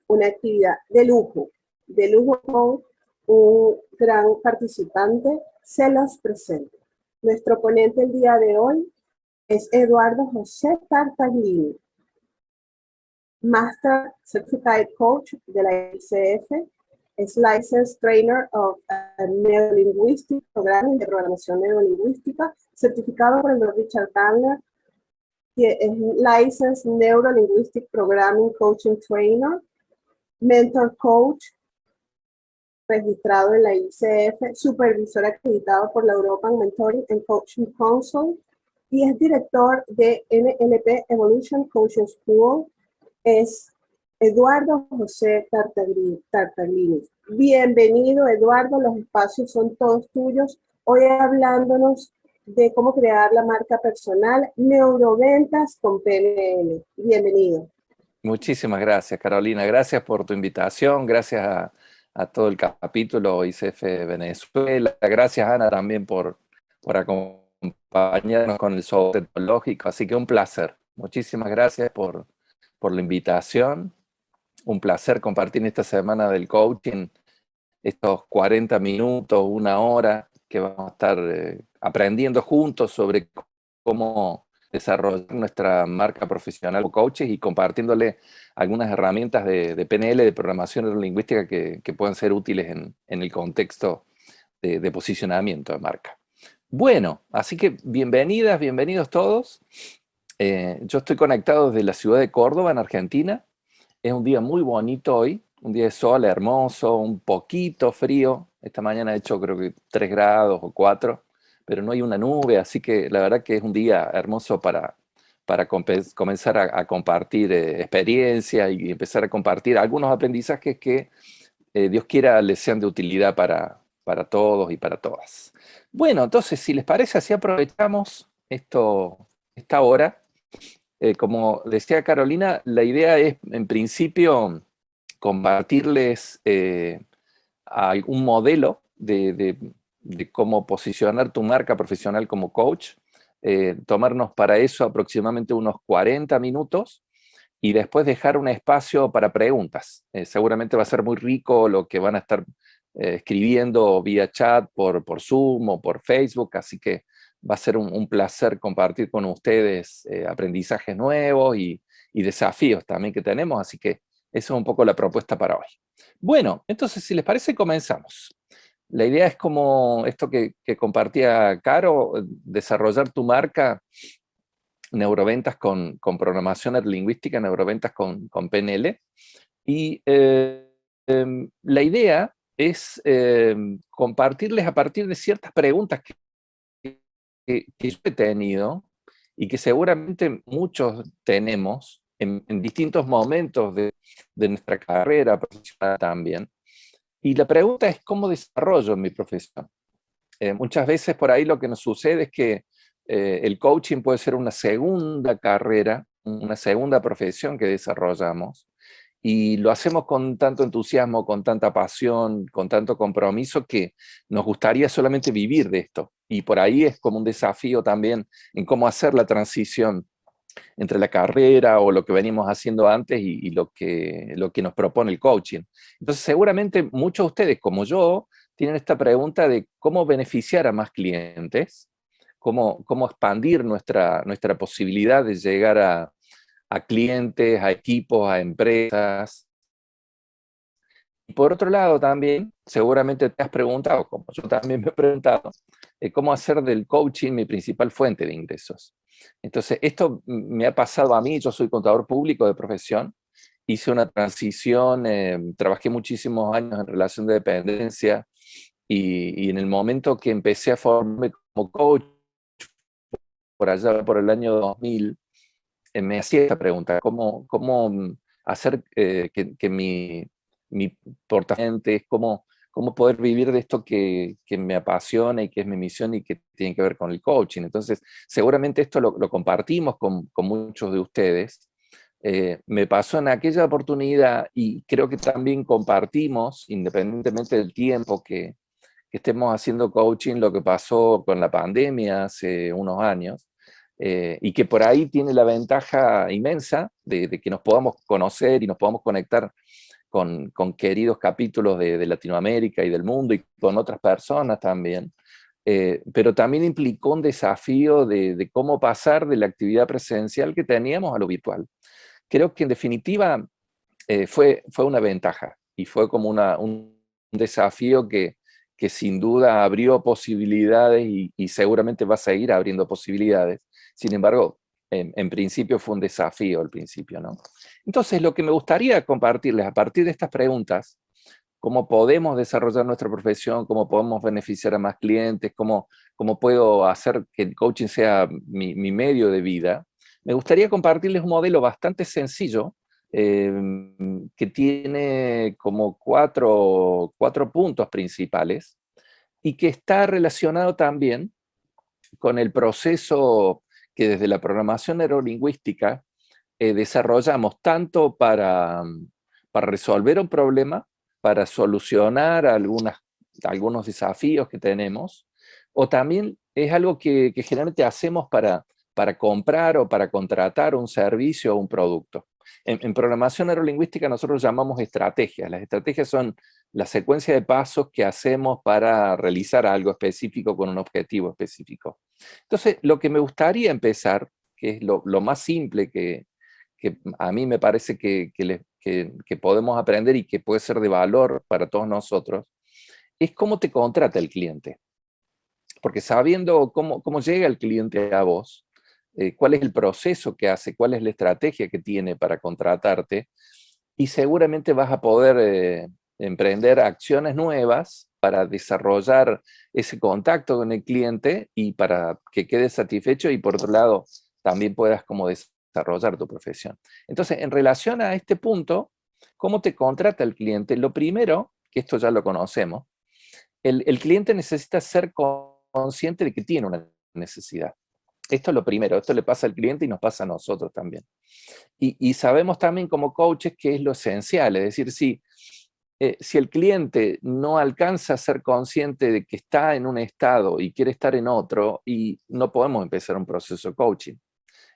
una actividad de lujo con un gran participante. Se los presento. Nuestro ponente el día de hoy es Eduardo José Tartaglini, Master Certified Coach de la ICF, es Licensed Trainer of Neurolinguistic Programming, de programación neurolingüística, certificado por el Dr. Richard Bandler, que es Licensed Neurolinguistic Programming Coaching Trainer, Mentor Coach, registrado en la ICF, supervisor acreditado por la European Mentoring and Coaching Council, y es director de NLP Evolution Coaching School. Es Eduardo José Tartaglini. Bienvenido, Eduardo, los espacios son todos tuyos. Hoy hablándonos de cómo crear la marca personal, neuroventas con PNL. Bienvenido. Muchísimas gracias, Carolina. Gracias por tu invitación. Gracias a todo el capítulo ICF Venezuela. Gracias, Ana, también por acompañarnos con el soporte tecnológico. Así que un placer. Muchísimas gracias por la invitación. Un placer compartir esta semana del coaching, estos 40 minutos, una hora, que vamos a estar aprendiendo juntos sobre cómo desarrollar nuestra marca profesional como coaches y compartiéndole algunas herramientas de PNL, de programación neurolingüística que pueden ser útiles en el contexto de posicionamiento de marca. Bueno, así que bienvenidas, bienvenidos todos. Yo estoy conectado desde la ciudad de Córdoba, en Argentina. Es un día muy bonito hoy, un día de sol hermoso, un poquito frío. Esta mañana ha hecho creo que 3 grados o 4, pero no hay una nube, así que la verdad que es un día hermoso para comenzar a compartir experiencia y empezar a compartir algunos aprendizajes que Dios quiera les sean de utilidad para todos y para todas. Bueno, entonces, si les parece, así aprovechamos esta hora. Como decía Carolina, la idea es, en principio, compartirles algún modelo de cómo posicionar tu marca profesional como coach, tomarnos para eso aproximadamente unos 40 minutos y después dejar un espacio para preguntas. Seguramente va a ser muy rico lo que van a estar escribiendo vía chat por Zoom o por Facebook, así que va a ser un placer compartir con ustedes aprendizajes nuevos y desafíos también que tenemos, así que esa es un poco la propuesta para hoy. Bueno, entonces si les parece comenzamos. La idea es como esto que compartía Caro, desarrollar tu marca, neuroventas con programación neurolingüística, neuroventas con PNL, y la idea es compartirles a partir de ciertas preguntas que yo he tenido y que seguramente muchos tenemos en distintos momentos de nuestra carrera profesional también. Y la pregunta es, ¿cómo desarrollo mi profesión? Muchas veces por ahí lo que nos sucede es que el coaching puede ser una segunda carrera, una segunda profesión que desarrollamos, y lo hacemos con tanto entusiasmo, con tanta pasión, con tanto compromiso, que nos gustaría solamente vivir de esto. Y por ahí es como un desafío también en cómo hacer la transición entre la carrera o lo que venimos haciendo antes y lo que nos propone el coaching. Entonces, seguramente muchos de ustedes, como yo, tienen esta pregunta de cómo beneficiar a más clientes, cómo expandir nuestra posibilidad de llegar a clientes, a equipos, a empresas. Y por otro lado también, seguramente te has preguntado, como yo también me he preguntado, cómo hacer del coaching mi principal fuente de ingresos. Entonces, esto me ha pasado a mí. Yo soy contador público de profesión, hice una transición, trabajé muchísimos años en relación de dependencia y en el momento que empecé a formarme como coach, por allá por el año 2000, me hacía esta pregunta: ¿cómo hacer que mi portafolio, cómo poder vivir de esto que me apasiona y que es mi misión y que tiene que ver con el coaching? Entonces, seguramente esto lo compartimos con muchos de ustedes. Me pasó en aquella oportunidad y creo que también compartimos, independientemente del tiempo que estemos haciendo coaching, lo que pasó con la pandemia hace unos años, y que por ahí tiene la ventaja inmensa de que nos podamos conocer y nos podamos conectar con queridos capítulos de Latinoamérica y del mundo y con otras personas también. Pero también implicó un desafío de cómo pasar de la actividad presencial que teníamos a lo virtual. Creo que en definitiva fue una ventaja y fue como un desafío que sin duda abrió posibilidades y seguramente va a seguir abriendo posibilidades. Sin embargo, en principio fue un desafío al principio, ¿no? Entonces, lo que me gustaría compartirles a partir de estas preguntas, cómo podemos desarrollar nuestra profesión, cómo podemos beneficiar a más clientes, cómo puedo hacer que el coaching sea mi medio de vida, me gustaría compartirles un modelo bastante sencillo eh, que tiene como cuatro puntos principales y que está relacionado también con el proceso que desde la programación neurolingüística desarrollamos tanto para resolver un problema, para solucionar algunos desafíos que tenemos, o también es algo que generalmente hacemos para comprar o para contratar un servicio o un producto. En programación neurolingüística nosotros llamamos estrategias. Las estrategias son la secuencia de pasos que hacemos para realizar algo específico con un objetivo específico. Entonces, lo que me gustaría empezar, que es lo más simple que a mí me parece que podemos aprender y que puede ser de valor para todos nosotros, es cómo te contrata el cliente. Porque sabiendo cómo llega el cliente a vos, cuál es el proceso que hace, cuál es la estrategia que tiene para contratarte, y seguramente vas a poder emprender acciones nuevas para desarrollar ese contacto con el cliente y para que quede satisfecho y por otro lado también puedas como desarrollar tu profesión. Entonces, en relación a este punto, ¿cómo te contrata el cliente? Lo primero, que esto ya lo conocemos, el cliente necesita ser consciente de que tiene una necesidad. Esto es lo primero, esto le pasa al cliente y nos pasa a nosotros también. Y sabemos también como coaches que es lo esencial, es decir, si el cliente no alcanza a ser consciente de que está en un estado y quiere estar en otro, y no podemos empezar un proceso de coaching.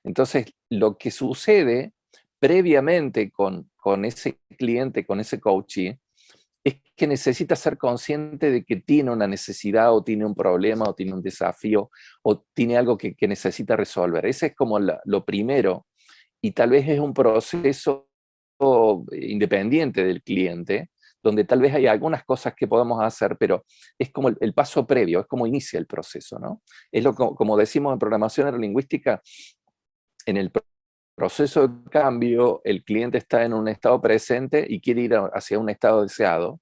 Entonces, lo que sucede previamente con ese cliente, con ese coachee, es que necesita ser consciente de que tiene una necesidad o tiene un problema o tiene un desafío o tiene algo que necesita resolver. Ese es como lo primero y tal vez es un proceso independiente del cliente, donde tal vez hay algunas cosas que podemos hacer, pero es como el paso previo, es como inicia el proceso, ¿no? Es como decimos en programación neurolingüística, en el proceso de cambio, el cliente está en un estado presente y quiere ir hacia un estado deseado,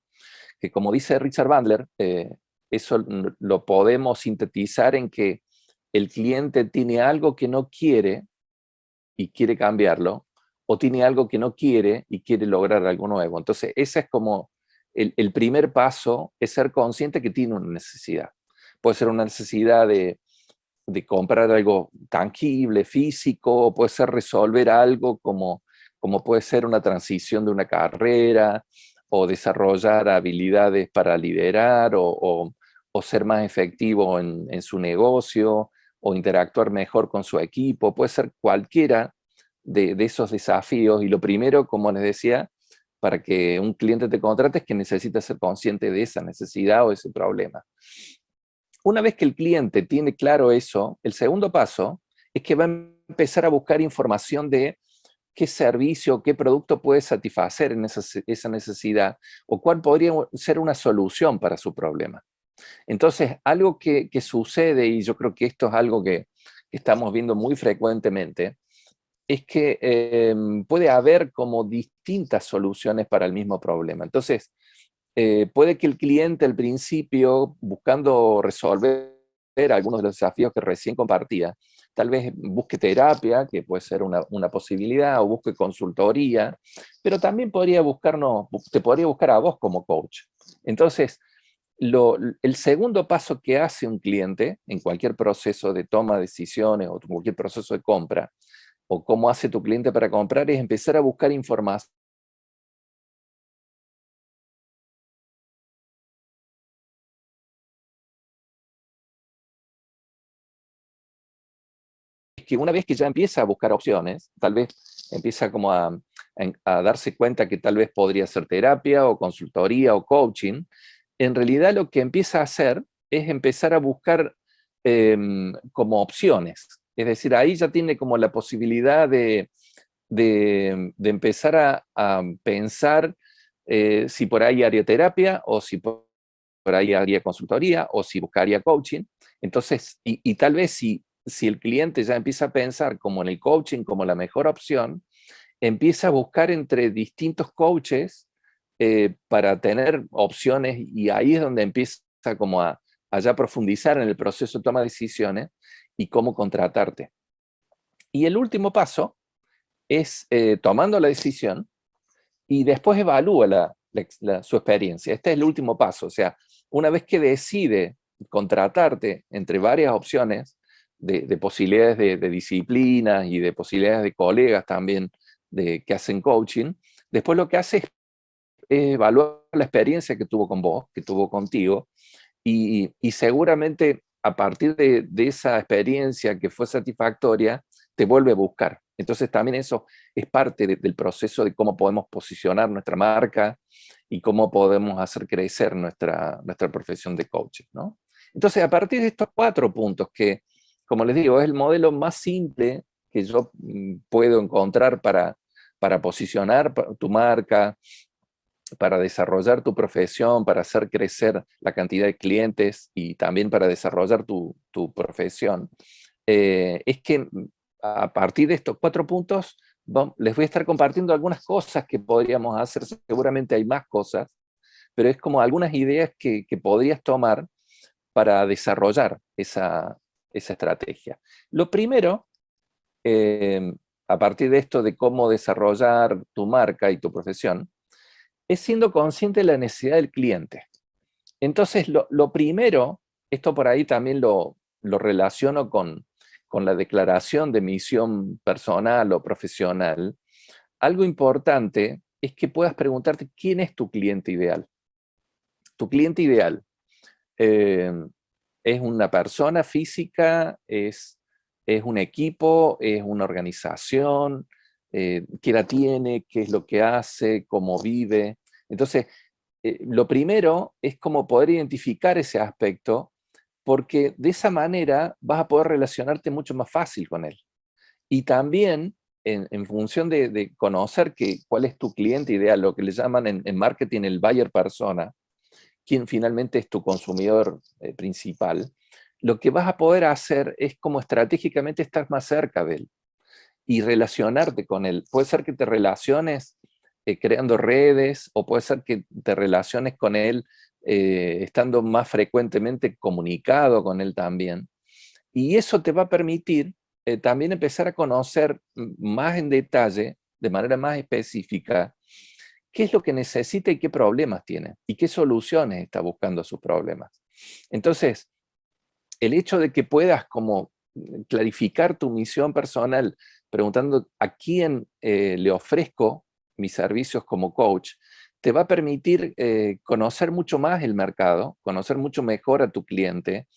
que como dice Richard Bandler, eso lo podemos sintetizar en que el cliente tiene algo que no quiere y quiere cambiarlo, o tiene algo que no quiere y quiere lograr algo nuevo. Entonces, ese es como el primer paso, es ser consciente que tiene una necesidad. Puede ser una necesidad de comprar algo tangible, físico, o puede ser resolver algo como puede ser una transición de una carrera, o desarrollar habilidades para liderar, o ser más efectivo en su negocio, o interactuar mejor con su equipo, puede ser cualquiera de esos desafíos. Y lo primero, como les decía, para que un cliente te contrate es que necesita ser consciente de esa necesidad o ese problema. Una vez que el cliente tiene claro eso, el segundo paso es que va a empezar a buscar información de qué servicio, qué producto puede satisfacer en esa necesidad o cuál podría ser una solución para su problema. Entonces, algo que sucede, y yo creo que esto es algo que estamos viendo muy frecuentemente, es que puede haber como distintas soluciones para el mismo problema. Entonces, puede que el cliente al principio, buscando resolver algunos de los desafíos que recién compartía, tal vez busque terapia, que puede ser una posibilidad, o busque consultoría, pero también te podría buscar a vos como coach. Entonces, el segundo paso que hace un cliente en cualquier proceso de toma de decisiones o cualquier proceso de compra, o cómo hace tu cliente para comprar, es empezar a buscar información que una vez que ya empieza a buscar opciones, tal vez empieza como a a darse cuenta que tal vez podría ser terapia o consultoría o coaching, en realidad lo que empieza a hacer es empezar a buscar como opciones. Es decir, ahí ya tiene como la posibilidad de empezar a pensar si por ahí haría terapia o si por ahí haría consultoría o si buscaría coaching. Entonces, y tal vez si el cliente ya empieza a pensar como en el coaching como la mejor opción, empieza a buscar entre distintos coaches para tener opciones, y ahí es donde empieza como a ya profundizar en el proceso de toma de decisiones y cómo contratarte. Y el último paso es tomando la decisión y después evalúa su experiencia. Este es el último paso. O sea, una vez que decide contratarte entre varias opciones de posibilidades de disciplinas y de posibilidades de colegas también que hacen coaching, después lo que hace es evaluar la experiencia que tuvo con vos, que tuvo contigo, y seguramente a partir de esa experiencia que fue satisfactoria, te vuelve a buscar. Entonces también eso es parte del proceso de cómo podemos posicionar nuestra marca y cómo podemos hacer crecer nuestra profesión de coaching, ¿no? Entonces, a partir de estos 4 puntos, que, como les digo, es el modelo más simple que yo puedo encontrar para posicionar tu marca, para desarrollar tu profesión, para hacer crecer la cantidad de clientes y también para desarrollar tu profesión, es que a partir de estos 4 puntos les voy a estar compartiendo algunas cosas que podríamos hacer. Seguramente hay más cosas, pero es como algunas ideas que podrías tomar para desarrollar esa estrategia. Lo primero, a partir de esto de cómo desarrollar tu marca y tu profesión, es siendo consciente de la necesidad del cliente. Entonces, lo primero, esto por ahí también lo relaciono con la declaración de misión personal o profesional. Algo importante es que puedas preguntarte quién es tu cliente ideal. Tu cliente ideal eh, es una persona física, es un equipo, es una organización, qué edad tiene, qué es lo que hace, cómo vive. Entonces, lo primero es como poder identificar ese aspecto, porque de esa manera vas a poder relacionarte mucho más fácil con él. Y también, en función de conocer cuál es tu cliente ideal, lo que le llaman en marketing el buyer persona, quien finalmente es tu consumidor principal, lo que vas a poder hacer es como estratégicamente estar más cerca de él y relacionarte con él. Puede ser que te relaciones creando redes, o puede ser que te relaciones con él estando más frecuentemente comunicado con él también. Y eso te va a permitir también empezar a conocer más en detalle, de manera más específica, qué es lo que necesita y qué problemas tiene, y qué soluciones está buscando a sus problemas. Entonces, el hecho de que puedas como clarificar tu misión personal preguntando a quién le ofrezco mis servicios como coach, te va a permitir conocer mucho más el mercado, conocer mucho mejor a tu cliente,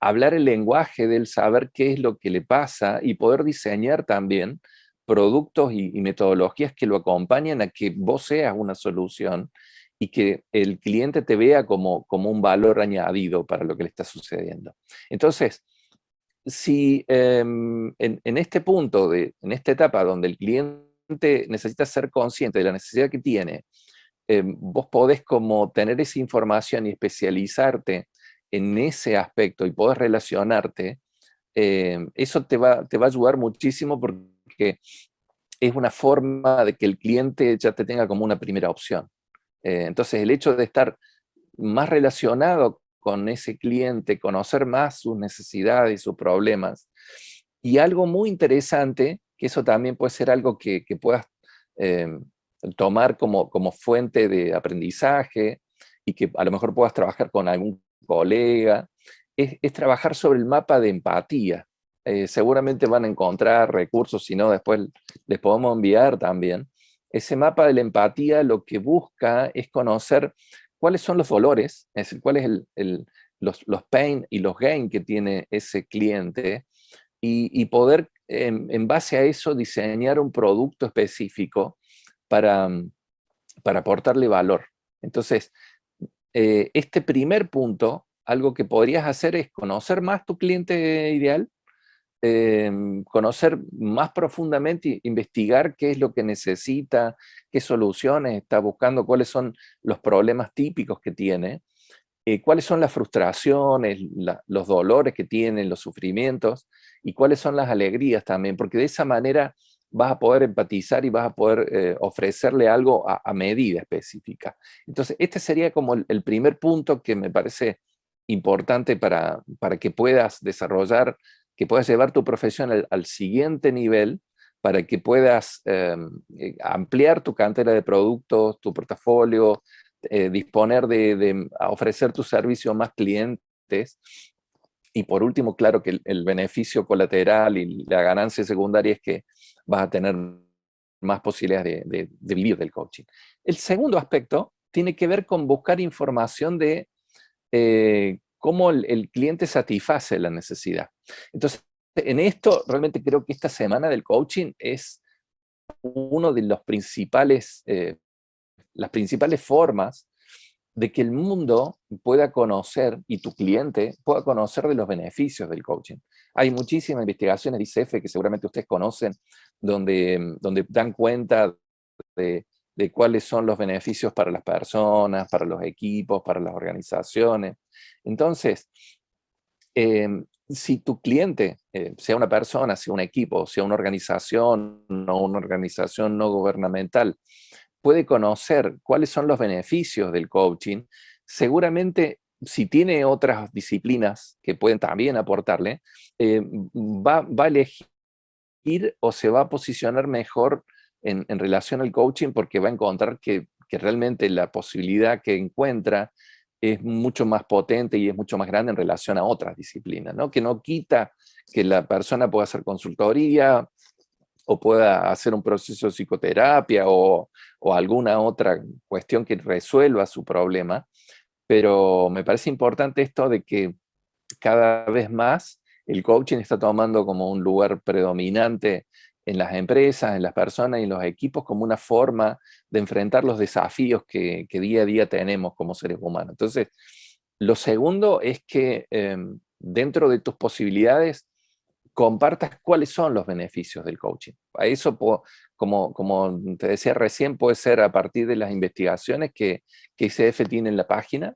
hablar el lenguaje del saber qué es lo que le pasa y poder diseñar también productos y metodologías que lo acompañen a que vos seas una solución y que el cliente te vea como un valor añadido para lo que le está sucediendo. Entonces, si en este punto, en esta etapa donde el cliente necesita ser consciente de la necesidad que tiene, vos podés como tener esa información y especializarte en ese aspecto y podés relacionarte, eso te va a ayudar muchísimo, porque es una forma de que el cliente ya te tenga como una primera opción. Entonces, el hecho de estar más relacionado con ese cliente, conocer más sus necesidades y sus problemas, y algo muy interesante, que eso también puede ser algo que puedas eh, tomar como fuente de aprendizaje y que a lo mejor puedas trabajar con algún colega, es trabajar sobre el mapa de empatía. Seguramente van a encontrar recursos, si no después les podemos enviar también. Ese mapa de la empatía lo que busca es conocer cuáles son los dolores, es decir, cuáles los pain y los gain que tiene ese cliente, y poder en base a eso diseñar un producto específico para, para aportarle valor. Entonces, este primer punto, algo que podrías hacer es conocer más tu cliente ideal, conocer más profundamente, investigar qué es lo que necesita, qué soluciones está buscando, cuáles son los problemas típicos que tiene, cuáles son las frustraciones, los dolores que tienen, los sufrimientos, y cuáles son las alegrías también, porque de esa manera vas a poder empatizar y vas a poder ofrecerle algo a medida específica. Entonces, este sería como el primer punto que me parece importante para que puedas desarrollar, que puedas llevar tu profesión al siguiente nivel, para que puedas ampliar tu cantera de productos, tu portafolio, disponer de ofrecer tu servicio a más clientes. Y por último, claro que el beneficio colateral y la ganancia secundaria es que vas a tener más posibilidades de vivir del coaching. El segundo aspecto tiene que ver con buscar información de cómo el cliente satisface la necesidad. Entonces, en esto realmente creo que esta semana del coaching es uno de los principales, las principales formas de que el mundo pueda conocer y tu cliente pueda conocer de los beneficios del coaching. Hay muchísimas investigaciones de ICF que seguramente ustedes conocen, donde dan cuenta de cuáles son los beneficios para las personas, para los equipos, para las organizaciones. Entonces, si tu cliente, sea una persona, sea un equipo, sea una organización no gubernamental, puede conocer cuáles son los beneficios del coaching, seguramente si tiene otras disciplinas que pueden también aportarle, va a elegir o se va a posicionar mejor en relación al coaching porque va a encontrar que realmente la posibilidad que encuentra es mucho más potente y es mucho más grande en relación a otras disciplinas, ¿no? Que no quita que la persona pueda hacer consultoría o pueda hacer un proceso de psicoterapia o alguna otra cuestión que resuelva su problema, pero me parece importante esto de que cada vez más el coaching está tomando como un lugar predominante en las empresas, en las personas y en los equipos como una forma de enfrentar los desafíos que día a día tenemos como seres humanos. Entonces, lo segundo es que dentro de tus posibilidades compartas cuáles son los beneficios del coaching. A eso, como te decía recién, puede ser a partir de las investigaciones que ICF tiene en la página,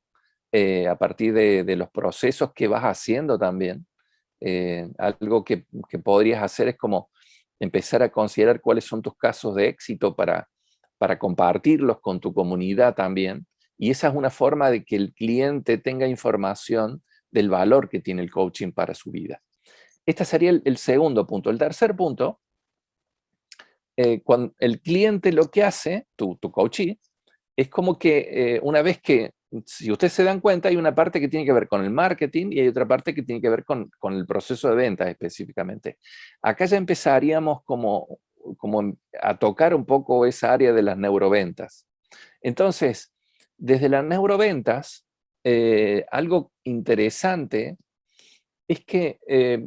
a partir de los procesos que vas haciendo también. Algo que podrías hacer es como empezar a considerar cuáles son tus casos de éxito para compartirlos con tu comunidad también. Y esa es una forma de que el cliente tenga información del valor que tiene el coaching para su vida. Este sería el segundo punto. El tercer punto, cuando el cliente lo que hace, tu coachee, es como que una vez que, si ustedes se dan cuenta, hay una parte que tiene que ver con el marketing y hay otra parte que tiene que ver con el proceso de ventas específicamente. Acá ya empezaríamos como a tocar un poco esa área de las neuroventas. Entonces, desde las neuroventas, algo interesante es que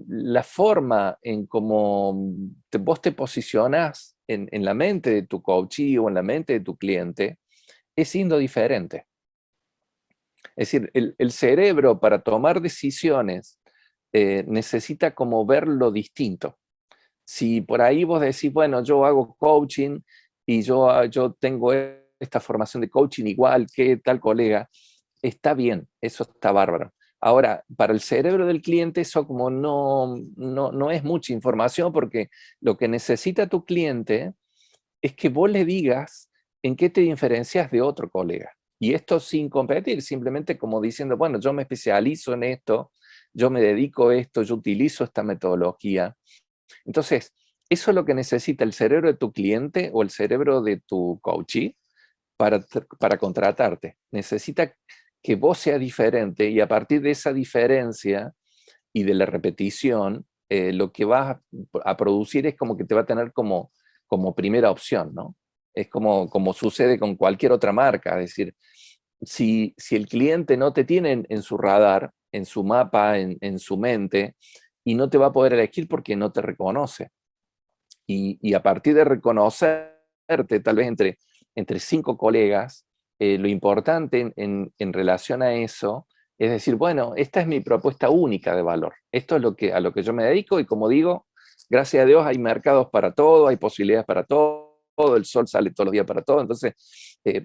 la forma en cómo vos te posicionás en la mente de tu coachee o en la mente de tu cliente es siendo diferente. Es decir, el cerebro para tomar decisiones necesita como verlo distinto. Si por ahí vos decís, bueno, yo hago coaching y yo tengo esta formación de coaching igual que tal colega, está bien, eso está bárbaro. Ahora, para el cerebro del cliente eso como no es mucha información porque lo que necesita tu cliente es que vos le digas en qué te diferencias de otro colega. Y esto sin competir, simplemente como diciendo, bueno, yo me especializo en esto, yo me dedico a esto, yo utilizo esta metodología. Entonces, eso es lo que necesita el cerebro de tu cliente o el cerebro de tu coachee para contratarte. Necesita que vos seas diferente y a partir de esa diferencia y de la repetición, lo que vas a producir es como que te va a tener como primera opción, ¿no? Es como sucede con cualquier otra marca, es decir, si el cliente no te tiene en su radar, en su mapa, en su mente, y no te va a poder elegir porque no te reconoce. Y a partir de reconocer tal vez entre 5 colegas, lo importante en relación a eso es decir, bueno, esta es mi propuesta única de valor. Esto es a lo que yo me dedico y como digo, gracias a Dios hay mercados para todo, hay posibilidades para todo, el sol sale todos los días para todo, entonces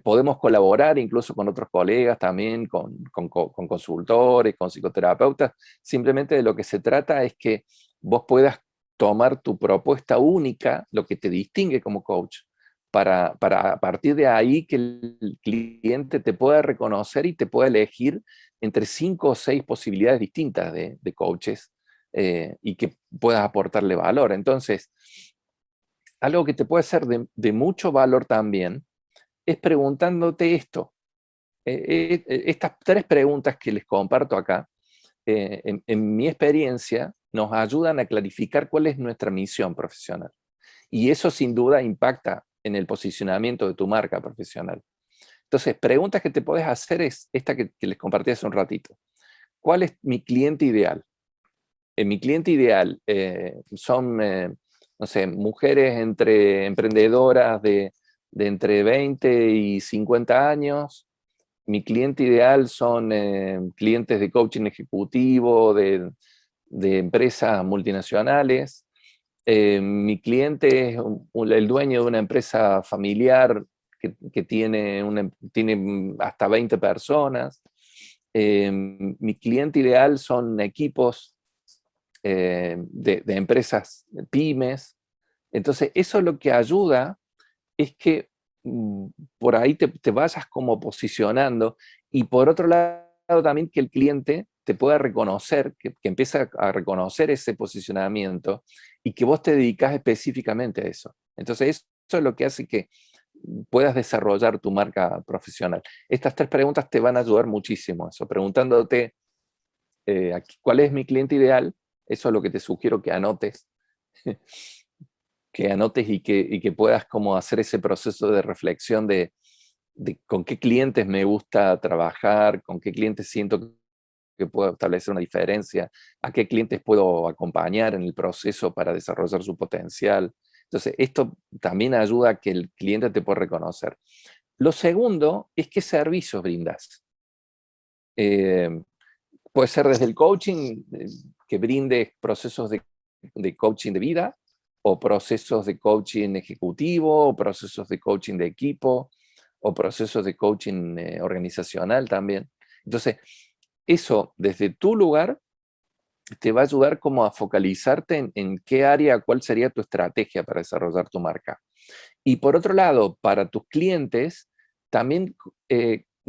podemos colaborar incluso con otros colegas también, con consultores, con psicoterapeutas. Simplemente de lo que se trata es que vos puedas tomar tu propuesta única, lo que te distingue como coach, para a partir de ahí que el cliente te pueda reconocer y te pueda elegir entre 5 o 6 posibilidades distintas de coaches y que puedas aportarle valor. Entonces, algo que te puede ser de mucho valor también es preguntándote esto. Estas 3 preguntas que les comparto acá, en mi experiencia, nos ayudan a clarificar cuál es nuestra misión profesional. Y eso sin duda impacta en el posicionamiento de tu marca profesional. Entonces, preguntas que te puedes hacer es esta que les compartí hace un ratito. ¿Cuál es mi cliente ideal? Mi cliente ideal son, no sé, mujeres emprendedoras de entre 20 y 50 años. Mi cliente ideal son clientes de coaching ejecutivo, de empresas multinacionales. Mi cliente es el dueño de una empresa familiar que tiene hasta 20 personas. Mi cliente ideal son equipos de empresas pymes. Entonces, eso lo que ayuda es que por ahí te vayas como posicionando y por otro lado también que el cliente te pueda reconocer, que empiece a reconocer ese posicionamiento y que vos te dedicas específicamente a eso. Entonces, eso es lo que hace que puedas desarrollar tu marca profesional. Estas 3 preguntas te van a ayudar muchísimo a eso, preguntándote cuál es mi cliente ideal. Eso es lo que te sugiero que anotes, y que puedas como hacer ese proceso de reflexión de con qué clientes me gusta trabajar, con qué clientes siento que puedo establecer una diferencia, a qué clientes puedo acompañar en el proceso para desarrollar su potencial. Entonces, esto también ayuda a que el cliente te pueda reconocer. Lo segundo es qué servicios brindas. Puede ser desde el coaching, que brinde procesos de coaching de vida, o procesos de coaching ejecutivo, o procesos de coaching de equipo, o procesos de coaching organizacional también. Entonces, eso desde tu lugar te va a ayudar como a focalizarte en qué área, cuál sería tu estrategia para desarrollar tu marca. Y por otro lado, para tus clientes, también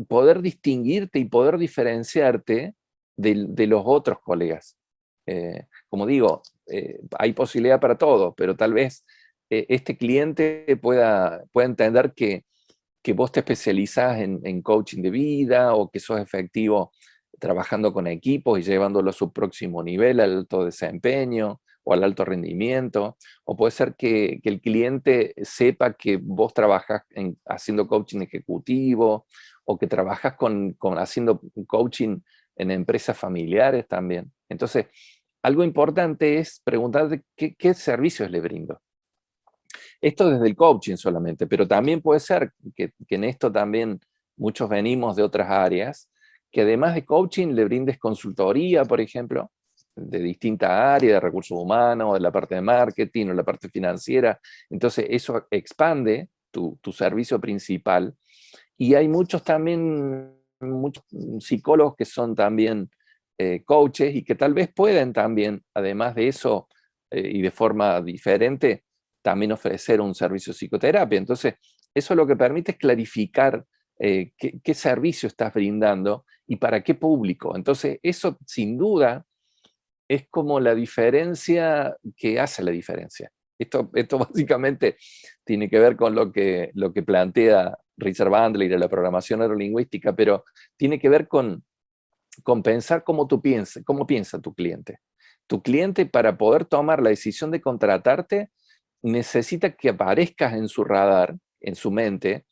poder distinguirte y poder diferenciarte de los otros colegas. Como digo, hay posibilidad para todo, pero tal vez este cliente pueda entender que vos te especializás en coaching de vida o que sos efectivo trabajando con equipos y llevándolo a su próximo nivel, al alto desempeño o al alto rendimiento, o puede ser que el cliente sepa que vos trabajas haciendo coaching ejecutivo o que trabajas haciendo coaching en empresas familiares también. Entonces, algo importante es preguntarte qué servicios le brindo. Esto desde el coaching solamente, pero también puede ser que en esto también muchos venimos de otras áreas, que además de coaching le brindes consultoría, por ejemplo, de distintas áreas, de recursos humanos, o de la parte de marketing, o la parte financiera. Entonces eso expande tu servicio principal. Y hay muchos psicólogos que son también coaches y que tal vez pueden también, además de eso, y de forma diferente, también ofrecer un servicio de psicoterapia. Entonces, eso lo que permite es clarificar qué servicio estás brindando y para qué público. Entonces, eso sin duda es como la diferencia que hace la diferencia. Esto básicamente tiene que ver con lo que plantea Richard Bandler de la programación neurolingüística, pero tiene que ver con pensar cómo piensa tu cliente. Tu cliente, para poder tomar la decisión de contratarte, necesita que aparezcas en su radar, en su mente,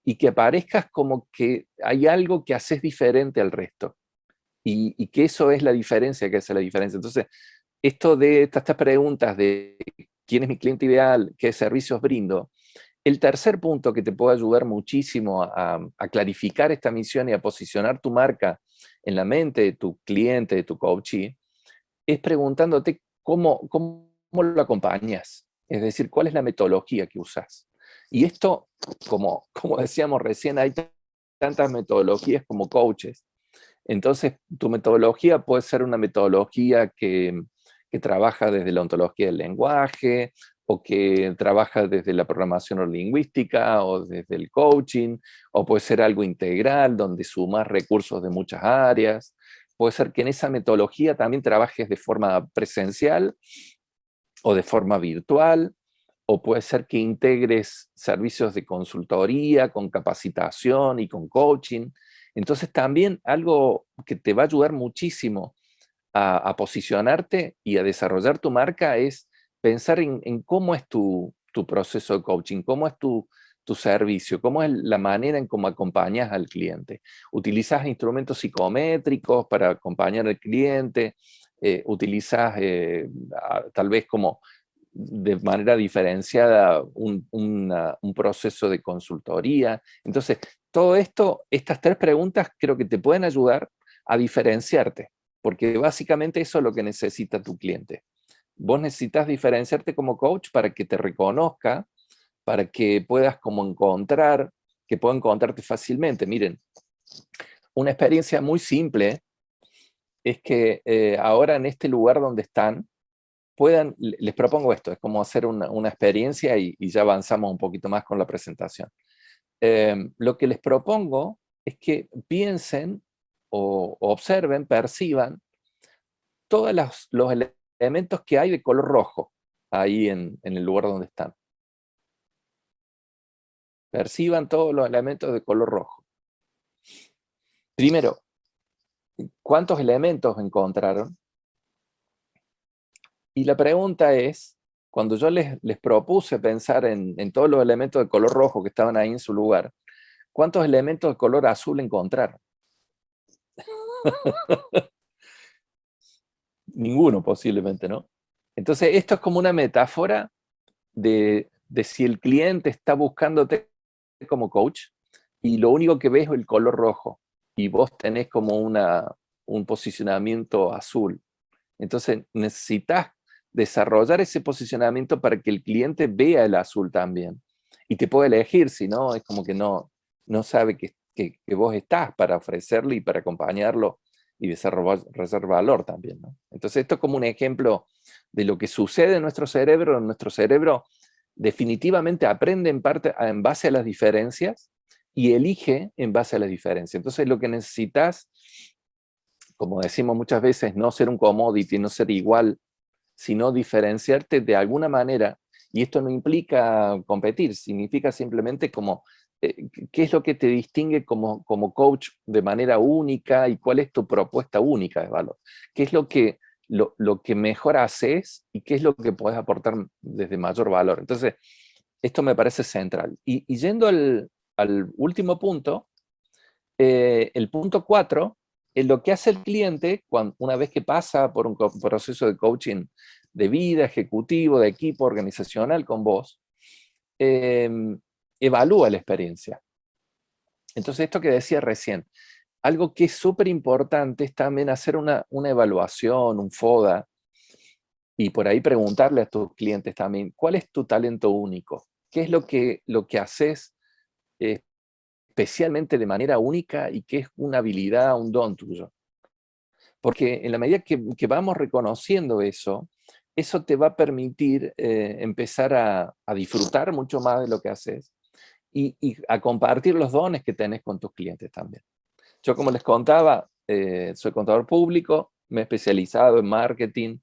y que aparezcas como que hay algo que haces diferente al resto. Y que eso es la diferencia que hace la diferencia. Entonces, esto de estas preguntas de quién es mi cliente ideal, qué servicios brindo, El tercer punto que te puede ayudar muchísimo a clarificar esta misión y a posicionar tu marca en la mente de tu cliente, de tu coachee, es preguntándote cómo lo acompañas. Es decir, cuál es la metodología que usas. Y esto, como decíamos recién, hay tantas metodologías como coaches. Entonces, tu metodología puede ser una metodología que trabaja desde la ontología del lenguaje, o que trabaja desde la programación neurolingüística, o desde el coaching, o puede ser algo integral, donde sumas recursos de muchas áreas. Puede ser que en esa metodología también trabajes de forma presencial o de forma virtual, o puede ser que integres servicios de consultoría con capacitación y con coaching. Entonces también algo que te va a ayudar muchísimo a posicionarte y a desarrollar tu marca es pensar en cómo es tu proceso de coaching, cómo es tu servicio, cómo es la manera en cómo acompañas al cliente. ¿Utilizas instrumentos psicométricos para acompañar al cliente? ¿Utilizas tal vez como de manera diferenciada un proceso de consultoría? Entonces, todo esto, estas tres preguntas creo que te pueden ayudar a diferenciarte, porque básicamente eso es lo que necesita tu cliente. Vos necesitas diferenciarte como coach para que te reconozca, para que puedas como encontrar, que pueda encontrarte fácilmente. Miren, una experiencia muy simple es que ahora en este lugar donde están, les propongo esto, es como hacer una experiencia y ya avanzamos un poquito más con la presentación. Lo que les propongo es que piensen o observen, perciban todos los elementos que hay de color rojo ahí en el lugar donde están. Perciban todos los elementos de color rojo. Primero, ¿cuántos elementos encontraron? Y la pregunta es, cuando yo les propuse pensar en todos los elementos de color rojo que estaban ahí en su lugar, ¿cuántos elementos de color azul encontraron? Ninguno posiblemente, ¿no? Entonces, esto es como una metáfora de si el cliente está buscándote como coach y lo único que ves es el color rojo y vos tenés como un posicionamiento azul. Entonces necesitas desarrollar ese posicionamiento para que el cliente vea el azul también y te puede elegir, si no, es como que no sabe que vos estás para ofrecerle y para acompañarlo y desarrollar valor también, ¿no? Entonces esto es como un ejemplo de lo que sucede en nuestro cerebro. En nuestro cerebro definitivamente aprende en base a las diferencias y elige en base a las diferencias. Entonces lo que necesitas, como decimos muchas veces, no ser un commodity, no ser igual, sino diferenciarte de alguna manera. Y esto no implica competir, significa simplemente como qué es lo que te distingue como coach de manera única y cuál es tu propuesta única de valor. ¿Qué es lo que mejor haces y qué es lo que puedes aportar desde mayor valor? Entonces, esto me parece central. Y yendo al último punto, el punto 4 es lo que hace el cliente una vez que pasa por un proceso de coaching de vida, ejecutivo, de equipo, organizacional con vos, eh, evalúa la experiencia. Entonces, esto que decía recién, algo que es súper importante es también hacer una evaluación, un FODA, y por ahí preguntarle a tus clientes también, ¿cuál es tu talento único? ¿Qué es lo que haces especialmente de manera única y qué es una habilidad, un don tuyo? Porque en la medida que vamos reconociendo eso te va a permitir empezar a disfrutar mucho más de lo que haces y a compartir los dones que tenés con tus clientes también. Yo, como les contaba, soy contador público, me he especializado en marketing,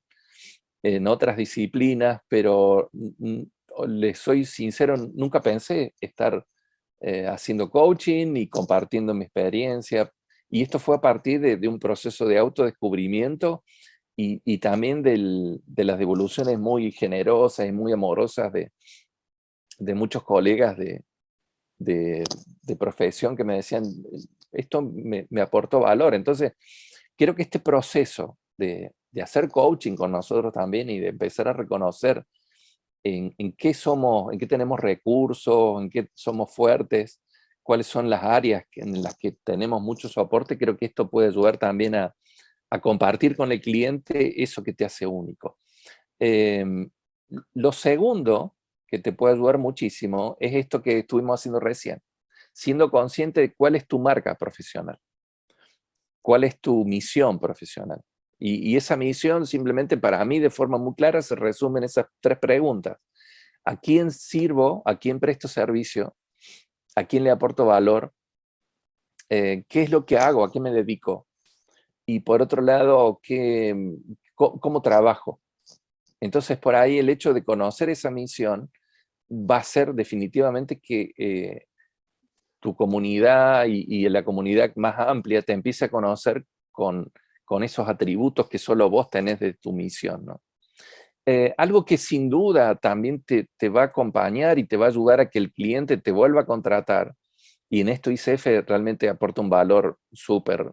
en otras disciplinas, pero les soy sincero, nunca pensé estar haciendo coaching y compartiendo mi experiencia. Y esto fue a partir de un proceso de autodescubrimiento y también de las devoluciones muy generosas y muy amorosas de muchos colegas de profesión que me decían, esto me aportó valor. Entonces, creo que este proceso de hacer coaching con nosotros también y de empezar a reconocer en qué somos, en qué tenemos recursos, en qué somos fuertes, cuáles son las áreas en las que tenemos mucho soporte. Creo que esto puede ayudar también a compartir con el cliente eso que te hace único. Lo segundo que te puede ayudar muchísimo es esto que estuvimos haciendo recién, siendo consciente de cuál es tu marca profesional, cuál es tu misión profesional. Y esa misión simplemente para mí de forma muy clara se resume en esas 3 preguntas. ¿A quién sirvo? ¿A quién presto servicio? ¿A quién le aporto valor? ¿Qué es lo que hago? ¿A qué me dedico? Y por otro lado, ¿cómo trabajo? Entonces, por ahí el hecho de conocer esa misión va a ser definitivamente que tu comunidad y la comunidad más amplia te empiece a conocer con esos atributos que solo vos tenés de tu misión, ¿no? Algo que sin duda también te va a acompañar y te va a ayudar a que el cliente te vuelva a contratar, y en esto ICF realmente aporta un valor súper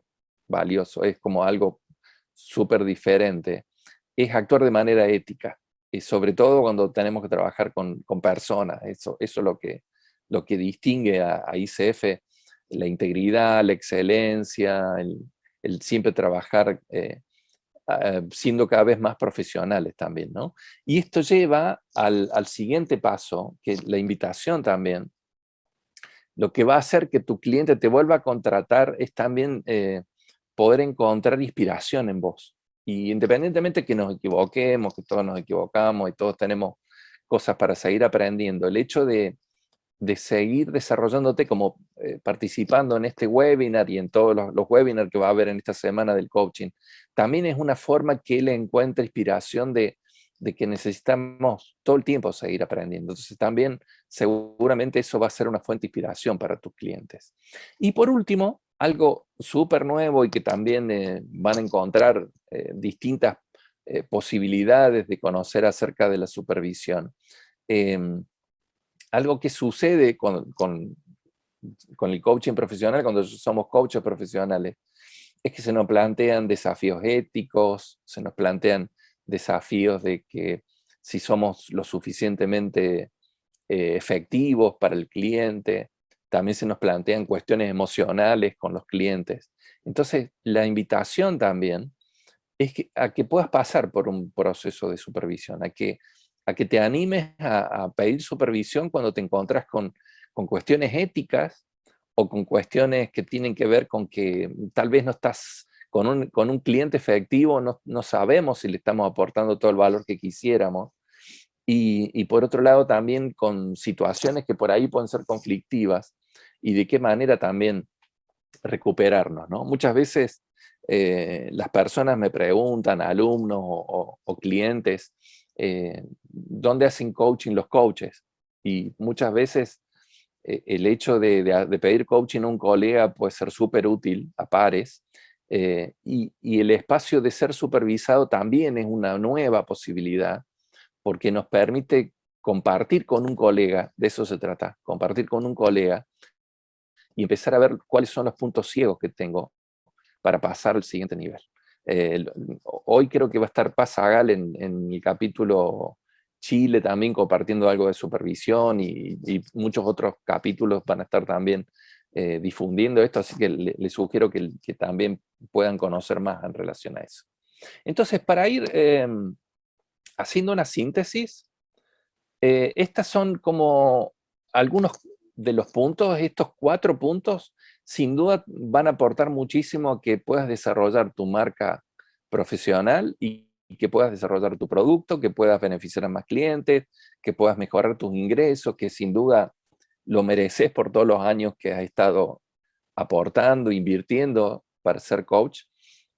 valioso, es como algo súper diferente, es actuar de manera ética, y sobre todo cuando tenemos que trabajar con personas, eso es lo que distingue a ICF, la integridad, la excelencia, el siempre trabajar siendo cada vez más profesionales también, ¿no? Y esto lleva al siguiente paso, que es la invitación también. Lo que va a hacer que tu cliente te vuelva a contratar es también poder encontrar inspiración en vos. Y independientemente que nos equivoquemos, que todos nos equivocamos y todos tenemos cosas para seguir aprendiendo, el hecho de seguir desarrollándote como participando en este webinar y en todos los webinars que va a haber en esta semana del coaching, también es una forma que él encuentra inspiración de que necesitamos todo el tiempo seguir aprendiendo. Entonces también seguramente eso va a ser una fuente de inspiración para tus clientes. Y por último, algo súper nuevo y que también van a encontrar distintas posibilidades de conocer acerca de la supervisión. Algo que sucede con el coaching profesional, cuando somos coaches profesionales, es que se nos plantean desafíos éticos, se nos plantean desafíos de que si somos lo suficientemente efectivos para el cliente, también se nos plantean cuestiones emocionales con los clientes. Entonces, la invitación también es a que puedas pasar por un proceso de supervisión, a que te animes a pedir supervisión cuando te encuentras con cuestiones éticas o con cuestiones que tienen que ver con que tal vez no estás con un cliente efectivo, no sabemos si le estamos aportando todo el valor que quisiéramos. Y por otro lado también con situaciones que por ahí pueden ser conflictivas y de qué manera también recuperarnos, ¿no? Muchas veces las personas me preguntan, alumnos o clientes, ¿dónde hacen coaching los coaches? Y muchas veces el hecho de pedir coaching a un colega puede ser súper útil a pares, y el espacio de ser supervisado también es una nueva posibilidad, porque nos permite compartir con un colega, de eso se trata, compartir con un colega y empezar a ver cuáles son los puntos ciegos que tengo para pasar al siguiente nivel. Hoy creo que va a estar Paz Zagal en el capítulo Chile también compartiendo algo de supervisión y muchos otros capítulos van a estar también difundiendo esto, así que les sugiero que también puedan conocer más en relación a eso. Entonces, para ir haciendo una síntesis, estas son como algunos de los puntos, estos 4 puntos, sin duda van a aportar muchísimo a que puedas desarrollar tu marca profesional y que puedas desarrollar tu producto, que puedas beneficiar a más clientes, que puedas mejorar tus ingresos, que sin duda lo mereces por todos los años que has estado aportando, invirtiendo para ser coach.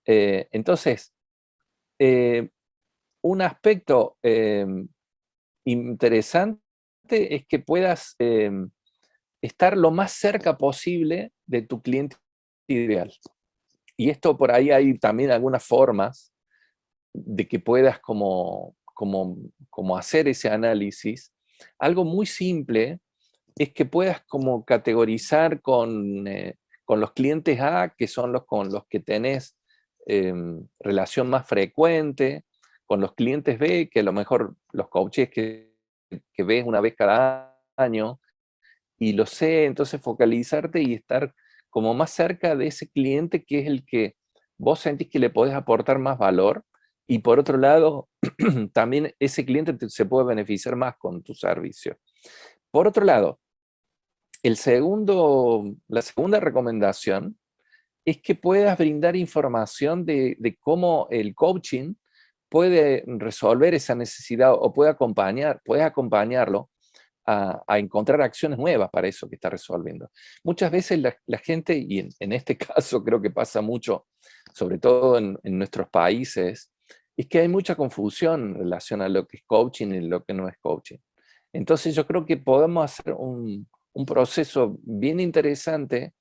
Entonces, un aspecto interesante es que puedas estar lo más cerca posible de tu cliente ideal. Y esto por ahí hay también algunas formas de que puedas como hacer ese análisis. Algo muy simple es que puedas como categorizar con los clientes A, que son los con los que tenés relación más frecuente, con los clientes B, que a lo mejor los coaches que que ves una vez cada año, y lo sé, entonces focalizarte y estar como más cerca de ese cliente que es el que vos sentís que le podés aportar más valor, y por otro lado, también ese cliente se puede beneficiar más con tu servicio. Por otro lado, la segunda recomendación es que puedas brindar información de cómo el coaching puede resolver esa necesidad o puedes acompañarlo a encontrar acciones nuevas para eso que está resolviendo. Muchas veces la gente, y en este caso creo que pasa mucho, sobre todo en nuestros países, es que hay mucha confusión en relación a lo que es coaching y lo que no es coaching. Entonces yo creo que podemos hacer un proceso bien interesante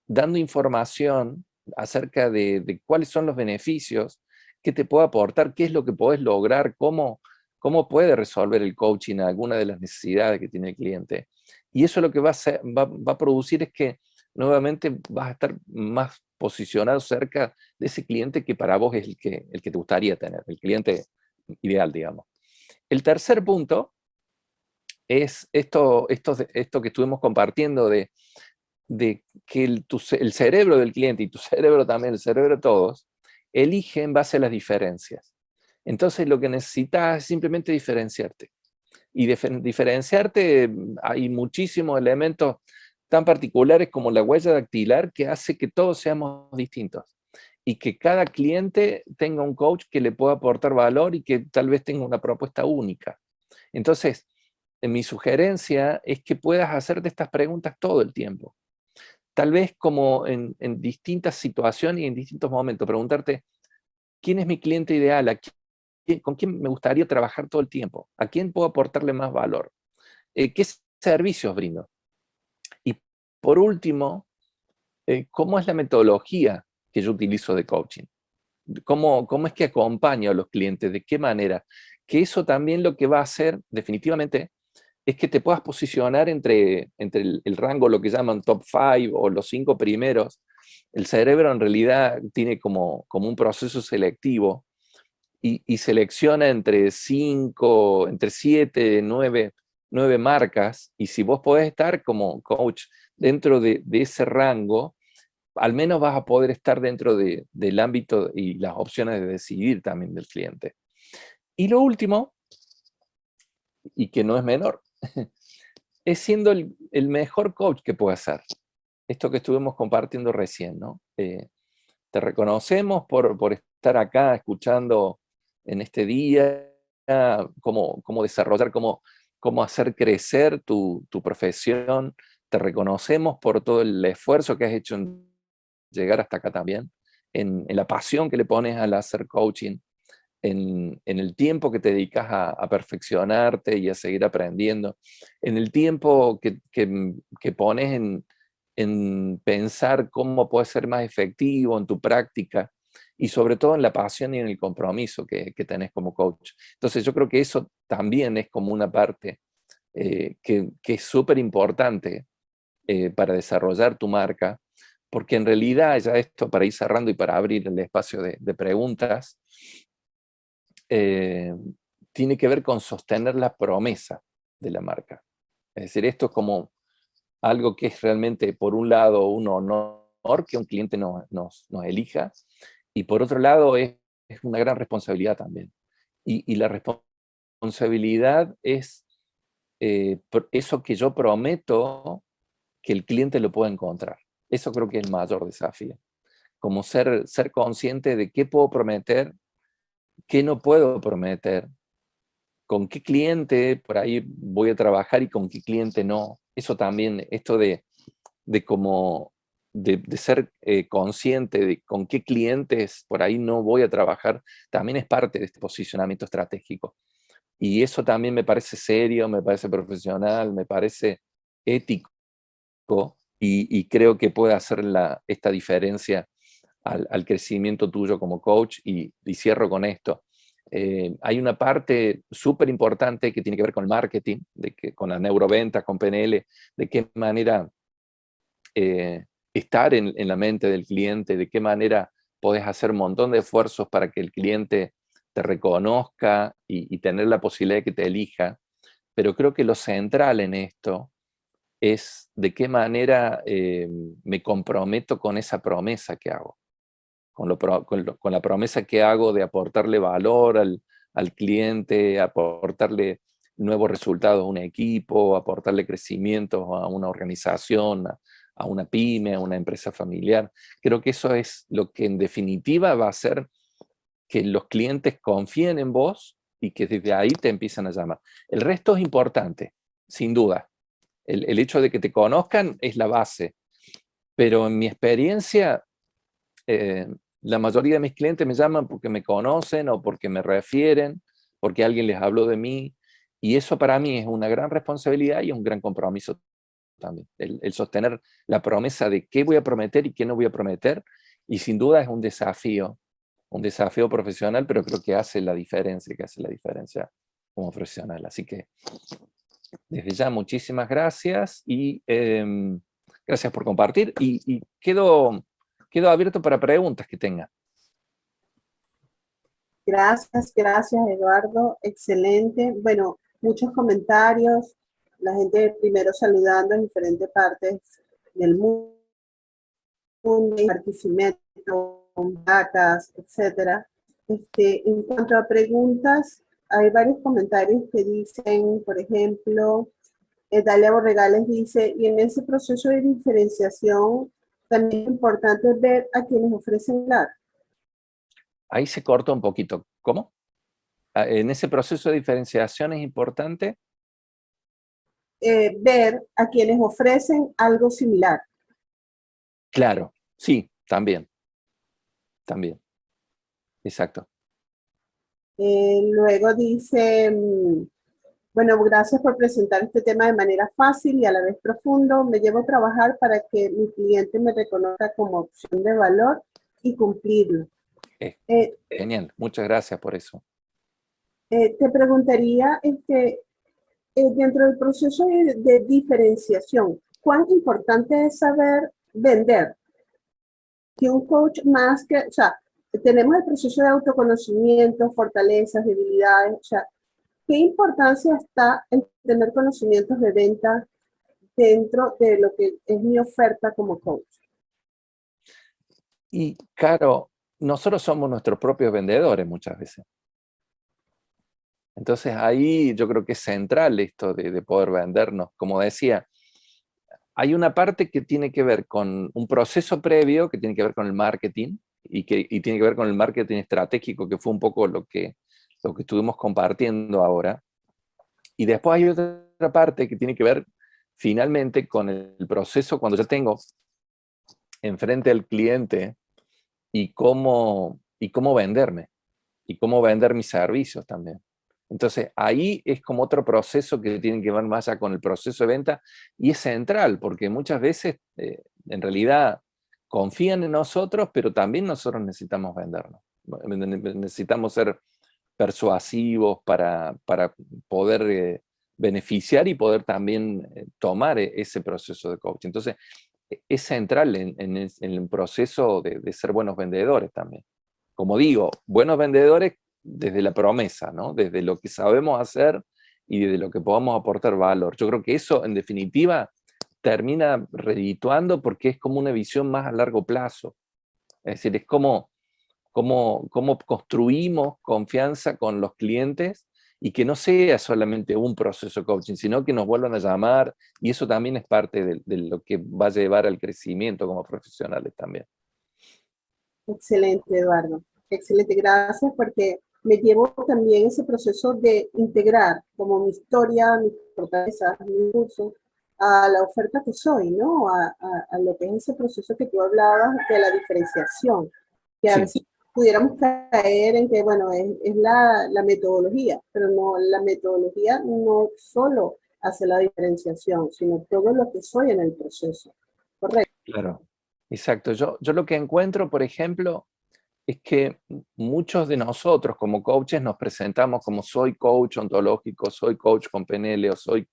dando información acerca de cuáles son los beneficios que te puede aportar, qué es lo que podés lograr, cómo puede resolver el coaching alguna de las necesidades que tiene el cliente. Y eso lo que va a producir es que nuevamente vas a estar más posicionado cerca de ese cliente que para vos es el que te gustaría tener, el cliente ideal, digamos. El tercer punto es esto que estuvimos compartiendo de que el cerebro del cliente y tu cerebro también, el cerebro de todos, elige en base a las diferencias. Entonces lo que necesitas es simplemente diferenciarte. Y diferenciarte, hay muchísimos elementos tan particulares como la huella dactilar que hace que todos seamos distintos. Y que cada cliente tenga un coach que le pueda aportar valor y que tal vez tenga una propuesta única. Entonces, mi sugerencia es que puedas hacerte estas preguntas todo el tiempo. Tal vez como en distintas situaciones y en distintos momentos, preguntarte, ¿quién es mi cliente ideal? ¿Con quién me gustaría trabajar todo el tiempo? ¿A quién puedo aportarle más valor? ¿Qué servicios brindo? Y por último, ¿cómo es la metodología que yo utilizo de coaching? ¿Cómo es que acompaño a los clientes? ¿De qué manera? Que eso también lo que va a hacer definitivamente es que te puedas posicionar entre el rango, lo que llaman top 5 o los 5 primeros. El cerebro en realidad tiene como un proceso selectivo y selecciona entre 5, entre 7, 9 marcas, y si vos podés estar como coach dentro de ese rango, al menos vas a poder estar dentro del ámbito y las opciones de decidir también del cliente. Y lo último, y que no es menor, es siendo el mejor coach que puede ser. Esto que estuvimos compartiendo recién, ¿no? Te reconocemos por estar acá escuchando en este día, cómo desarrollar, cómo hacer crecer tu profesión. Te reconocemos por todo el esfuerzo que has hecho en llegar hasta acá también, en la pasión que le pones al hacer coaching, en el tiempo que te dedicas a perfeccionarte y a seguir aprendiendo, en el tiempo que pones en pensar cómo puedes ser más efectivo en tu práctica y sobre todo en la pasión y en el compromiso que tenés como coach. Entonces yo creo que eso también es como una parte que es súper importante para desarrollar tu marca, porque en realidad ya esto para ir cerrando y para abrir el espacio de preguntas, eh, tiene que ver con sostener la promesa de la marca. Es decir, esto es como algo que es realmente, por un lado, un honor que un cliente nos elija, y por otro lado es una gran responsabilidad también. Y la responsabilidad es eso que yo prometo que el cliente lo pueda encontrar. Eso creo que es el mayor desafío. Como ser consciente de qué puedo prometer, qué no puedo prometer, con qué cliente por ahí voy a trabajar y con qué cliente no. Eso también, esto de ser consciente de con qué clientes por ahí no voy a trabajar, también es parte de este posicionamiento estratégico. Y eso también me parece serio, me parece profesional, me parece ético, y creo que puede hacer esta diferencia al crecimiento tuyo como coach. Y cierro con esto. Hay una parte súper importante que tiene que ver con el marketing, con la neuroventa, con PNL, de qué manera estar en la mente del cliente, de qué manera podés hacer un montón de esfuerzos para que el cliente te reconozca y tener la posibilidad de que te elija. pero creo que lo central en esto es de qué manera me comprometo con esa promesa que hago, con la promesa que hago de aportarle valor al cliente, aportarle nuevos resultados a un equipo, aportarle crecimiento a una organización, a una pyme, a una empresa familiar. Creo que eso es lo que en definitiva va a hacer que los clientes confíen en vos y que desde ahí te empiezan a llamar. El resto es importante, sin duda. El hecho de que te conozcan es la base, pero en mi experiencia, la mayoría de mis clientes me llaman porque me conocen o porque me refieren, porque alguien les habló de mí, y eso para mí es una gran responsabilidad y un gran compromiso también. El sostener la promesa de qué voy a prometer y qué no voy a prometer, y sin duda es un desafío profesional, pero creo que hace la diferencia como profesional. Así que desde ya muchísimas gracias y gracias por compartir y quedo abierto para preguntas que tengan. Gracias, gracias Eduardo, excelente. Bueno, muchos comentarios, la gente primero saludando en diferentes partes del mundo, Barquisimeto, Vacas, etcétera. En cuanto a preguntas, hay varios comentarios que dicen, por ejemplo, Dalia Borregales dice, y en ese proceso de diferenciación también es importante ver a quienes ofrecen hablar. Ahí se corta un poquito. ¿Cómo? En ese proceso de diferenciación es importante. Ver a quienes ofrecen algo similar. Claro, sí, también. Exacto. Luego dice, bueno, gracias por presentar este tema de manera fácil y a la vez profundo. Me llevo a trabajar para que mi cliente me reconozca como opción de valor y cumplirlo. Genial, muchas gracias por eso. Te preguntaría, dentro del proceso de diferenciación, ¿cuán importante es saber vender? Que un coach más que, o sea, tenemos el proceso de autoconocimiento, fortalezas, debilidades, o sea, ¿qué importancia está en tener conocimientos de venta dentro de lo que es mi oferta como coach? Y claro, nosotros somos nuestros propios vendedores muchas veces. Entonces ahí yo creo que es central esto de poder vendernos. Como decía, hay una parte que tiene que ver con un proceso previo, que tiene que ver con el marketing, y tiene que ver con el marketing estratégico, que fue un poco lo que estuvimos compartiendo ahora. Y después hay otra parte que tiene que ver finalmente con el proceso cuando ya tengo enfrente al cliente y cómo venderme, y cómo vender mis servicios también. Entonces, ahí es como otro proceso que tiene que ver más allá con el proceso de venta y es central, porque muchas veces, en realidad, confían en nosotros, pero también nosotros necesitamos vendernos. Necesitamos ser persuasivos para poder beneficiar y poder también tomar ese proceso de coaching. Entonces, es central en el proceso de ser buenos vendedores también. Como digo, buenos vendedores desde la promesa, ¿no? Desde lo que sabemos hacer y desde lo que podamos aportar valor. Yo creo que eso, en definitiva, termina redituando porque es como una visión más a largo plazo. Es decir, es como cómo construimos confianza con los clientes y que no sea solamente un proceso de coaching, sino que nos vuelvan a llamar, y eso también es parte de lo que va a llevar al crecimiento como profesionales también. Excelente, Eduardo. Excelente, gracias porque me llevo también ese proceso de integrar como mi historia, mis fortalezas, mi curso, a la oferta que soy, ¿no? A lo que es ese proceso que tú hablabas de la diferenciación, que a Sí, veces pudiéramos caer en que, bueno, es la metodología, pero no, la metodología no solo hace la diferenciación, sino todo lo que soy en el proceso. Correcto. claro. Exacto. Yo lo que encuentro, por ejemplo, es que muchos de nosotros como coaches nos presentamos como soy coach ontológico, soy coach con PNL o soy...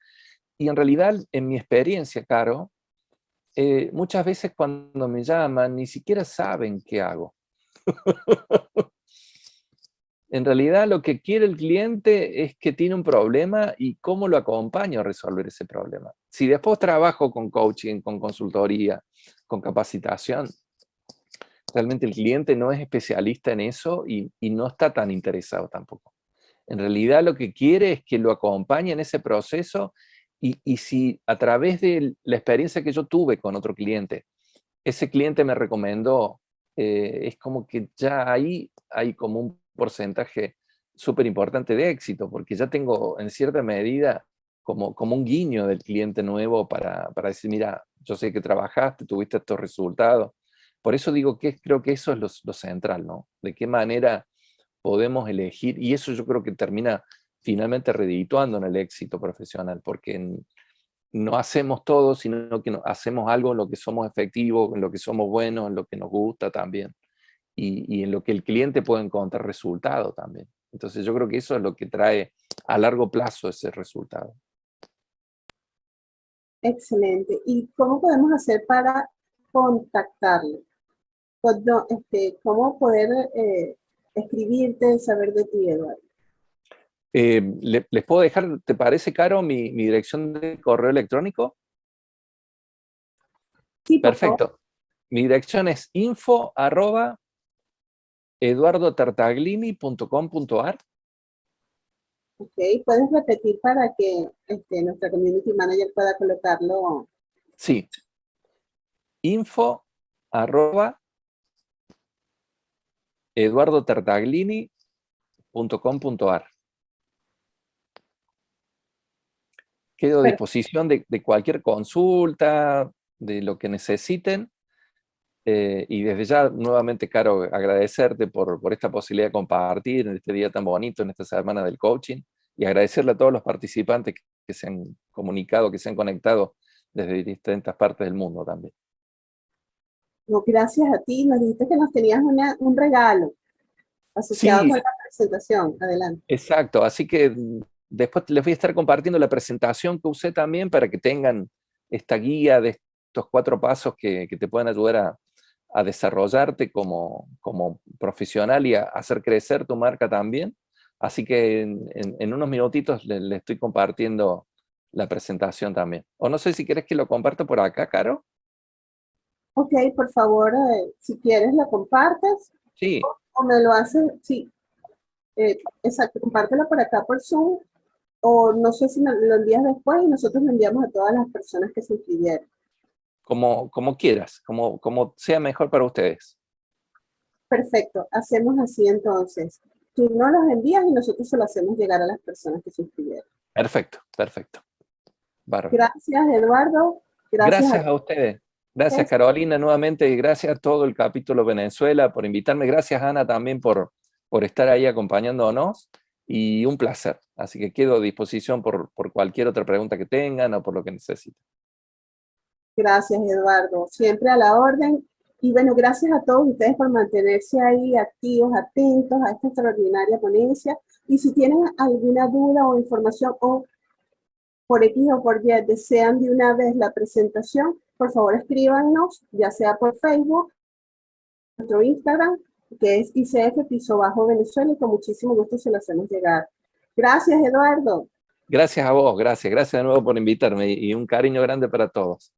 Y en realidad, en mi experiencia, Caro, muchas veces cuando me llaman ni siquiera saben qué hago. En realidad lo que quiere el cliente es que tiene un problema y cómo lo acompaño a resolver ese problema. Si después trabajo con coaching, con consultoría, con capacitación, realmente el cliente no es especialista en eso y no está tan interesado tampoco. En realidad lo que quiere es que lo acompañe en ese proceso y si a través de la experiencia que yo tuve con otro cliente, ese cliente me recomendó, es como que ya ahí hay como un porcentaje súper importante de éxito, porque ya tengo en cierta medida como un guiño del cliente nuevo para decir, mira, yo sé que trabajaste, tuviste estos resultados. Por eso digo que creo que eso es lo central, ¿no? De qué manera podemos elegir, y eso yo creo que termina finalmente redituando en el éxito profesional, porque no hacemos todo, sino que hacemos algo en lo que somos efectivos, en lo que somos buenos, en lo que nos gusta también, y en lo que el cliente puede encontrar resultado también. Entonces yo creo que eso es lo que trae a largo plazo ese resultado. Excelente. ¿Y cómo podemos hacer para contactarlo? ¿Cómo poder escribirte, saber de ti, Eduardo? ¿Les puedo dejar, te parece, Caro, mi dirección de correo electrónico? Sí, por favor. Perfecto. Mi dirección es info@eduardotartaglini.com.ar. Ok, puedes repetir para que nuestra community manager pueda colocarlo. Sí, info@eduardotartaglini.com.ar. Quedo a Perfecto. disposición de cualquier consulta, de lo que necesiten. Y desde ya, nuevamente, Caro, agradecerte por esta posibilidad de compartir en este día tan bonito, en esta semana del coaching, y agradecerle a todos los participantes que se han comunicado, que se han conectado desde distintas partes del mundo también. No, gracias a ti. Nos dijiste que nos tenías un regalo asociado Sí, con la presentación. Adelante. exacto. Así que después les voy a estar compartiendo la presentación que usé también para que tengan esta guía de estos 4 pasos que te pueden ayudar a desarrollarte como profesional y a hacer crecer tu marca también. Así que en unos minutitos le estoy compartiendo la presentación también. O no sé si querés que lo comparto por acá, Caro. Ok, por favor, si quieres, lo compartes Sí, o me lo haces. Sí, exacto, compártelo por acá por Zoom o no sé si lo envías después y nosotros lo enviamos a todas las personas que se inscribieron. como quieras, como sea mejor para ustedes. Perfecto, hacemos así entonces. Tú nos los envías y nosotros se lo hacemos llegar a las personas que se inscribieron. Perfecto, perfecto. Bárbaro. Gracias, Eduardo. Gracias a Gracias a ustedes. Gracias, ustedes. Carolina, nuevamente, y gracias a todo el capítulo Venezuela por invitarme. Gracias, Ana, también por estar ahí acompañándonos. Y un placer. Así que quedo a disposición por cualquier otra pregunta que tengan o por lo que necesiten. Gracias, Eduardo. Siempre a la orden. Y bueno, gracias a todos ustedes por mantenerse ahí activos, atentos a esta extraordinaria ponencia. Y si tienen alguna duda o información o por X o por Y desean de una vez la presentación, por favor escríbanos, ya sea por Facebook, nuestro Instagram, que es ICF Piso Bajo Venezuela, y con muchísimo gusto se lo hacemos llegar. Gracias, Eduardo. Gracias a vos, gracias. Gracias de nuevo por invitarme y un cariño grande para todos.